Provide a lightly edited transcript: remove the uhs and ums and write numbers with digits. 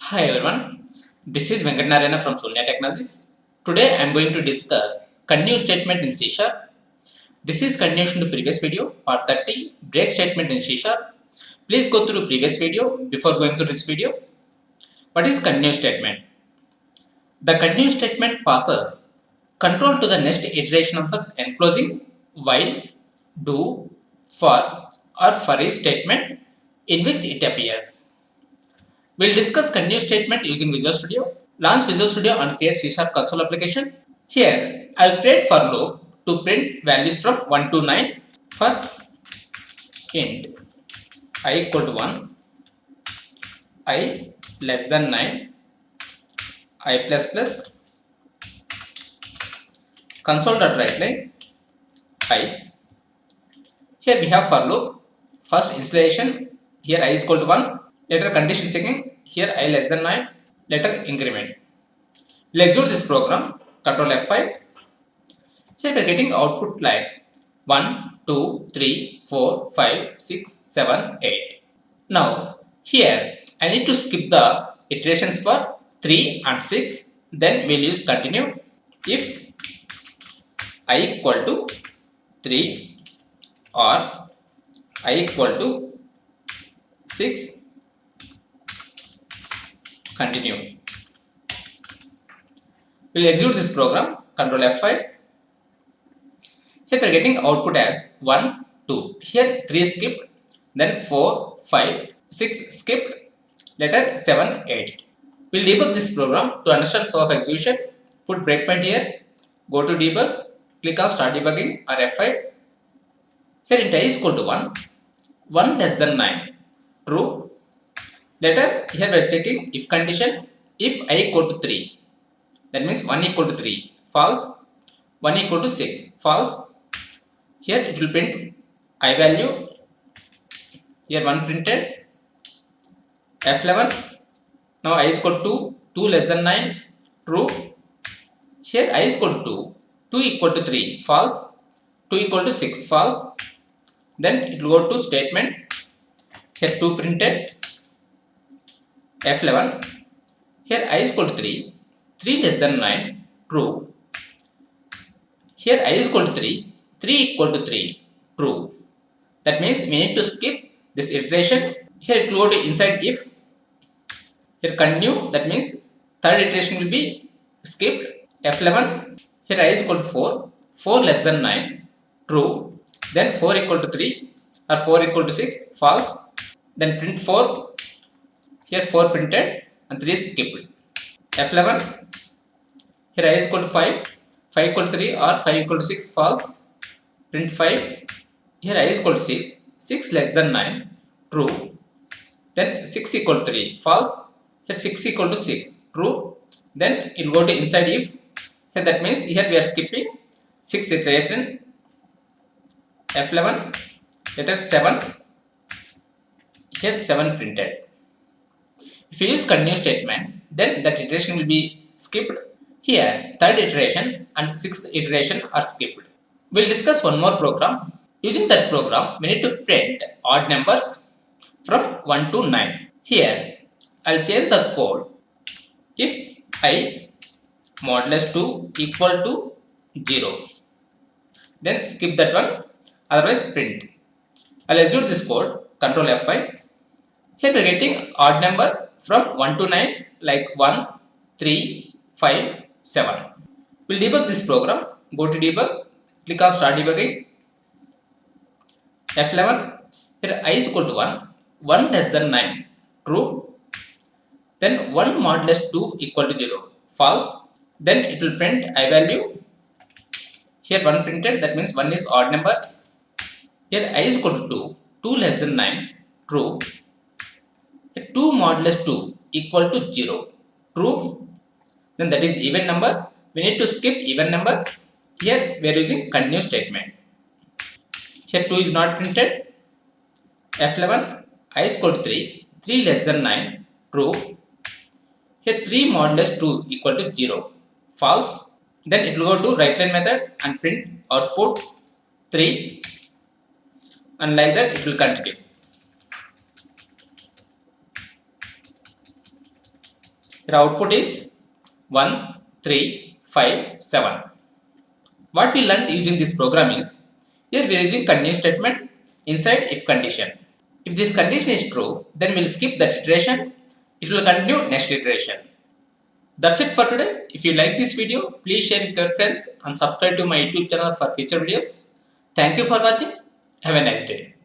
Hi everyone, this is Venkatanarayana from Sonia Technologies. Today I am going to discuss continue statement in C Sharp. This is continuation to previous video, part 30, break statement in C Sharp. Please go through previous video before going through this video. What is continue statement? The continue statement passes control to the next iteration of the enclosing, while, do, for or for each statement in which it appears. We'll discuss continue statement using Visual Studio. Launch Visual Studio and create C Sharp console application. Here, I'll create for loop to print values from 1 to 9 for int I equal to 1, I less than 9, I plus plus, console.writeline, I. Here we have for loop. First installation, here I is equal to 1, later condition checking, here I less than 9, later increment. We'll execute this program, Control F5. Here we are getting output like 1, 2, 3, 4, 5, 6, 7, 8. Now, here I need to skip the iterations for 3 and 6. Then we'll use continue. If I equal to 3 or I equal to 6, continue. We'll execute this program, Control F5. Here we are getting output as 1, 2. Here 3 skipped, then 4, 5, 6 skipped, later 7, 8. We'll debug this program to understand flow of execution. Put breakpoint here, go to debug, click on start debugging or F5. Here int I is equal to 1, 1 less than 9, true. Later here we are checking if condition, if I equal to 3, that means 1 equal to 3, false, 1 equal to 6, false. Here it will print I value, here 1 printed, F11, now I is equal to 2 less than 9, true. Here I is equal to 2, 2 equal to 3, false, 2 equal to 6, false. Then it will go to statement, here 2 printed, F11, here I is equal to 3, 3 less than 9, true. Here I is equal to 3, 3 equal to 3, true. That means we need to skip this iteration. Here it will go to inside if. Here continue, that means third iteration will be skipped. F11, here I is equal to 4, 4 less than 9, true. Then 4 equal to 3 or 4 equal to 6, false. Then print 4, here 4 printed and 3 skipped. F11, here I is equal to 5, 5 equal to 3 or 5 equal to 6, false. Print 5, here I is equal to 6, 6 less than 9, true. Then 6 equal to 3, false. Here 6 equal to 6, true. Then it will go to inside if. Here that means here we are skipping 6 iteration. F11, later 7, here 7 printed. If you use continue statement, then that iteration will be skipped. Here third iteration and sixth iteration are skipped. We'll discuss one more program. Using that program, we need to print odd numbers from 1 to 9. Here I'll change the code. If I modulus 2 equal to 0, then skip that one, otherwise print. I'll execute this code, Control F5. Here we are getting odd numbers from 1 to 9 like 1, 3, 5, 7. We'll debug this program. Go to debug, click on start debugging. F11, here I is equal to 1, 1 less than 9, true. Then 1 modulus 2 equal to 0, false. Then it will print I value. Here 1 printed, that means 1 is odd number. Here I is equal to 2, 2 less than 9, true. Here 2 modulus 2 equal to 0, true. Then that is even number. We need to skip even number. Here we are using continue statement. Here 2 is not printed. F11, I is equal to 3, 3 less than 9, true. Here 3 modulus 2 equal to 0, false. Then it will go to writeline method and print output 3, and like that it will continue. Your output is 1, 3, 5, 7. What we learned using this program is, here we are using continuous statement inside if condition. If this condition is true, then we'll skip that iteration. It will continue next iteration. That's it for today. If you like this video, please share with your friends and subscribe to my YouTube channel for future videos. Thank you for watching. Have a nice day.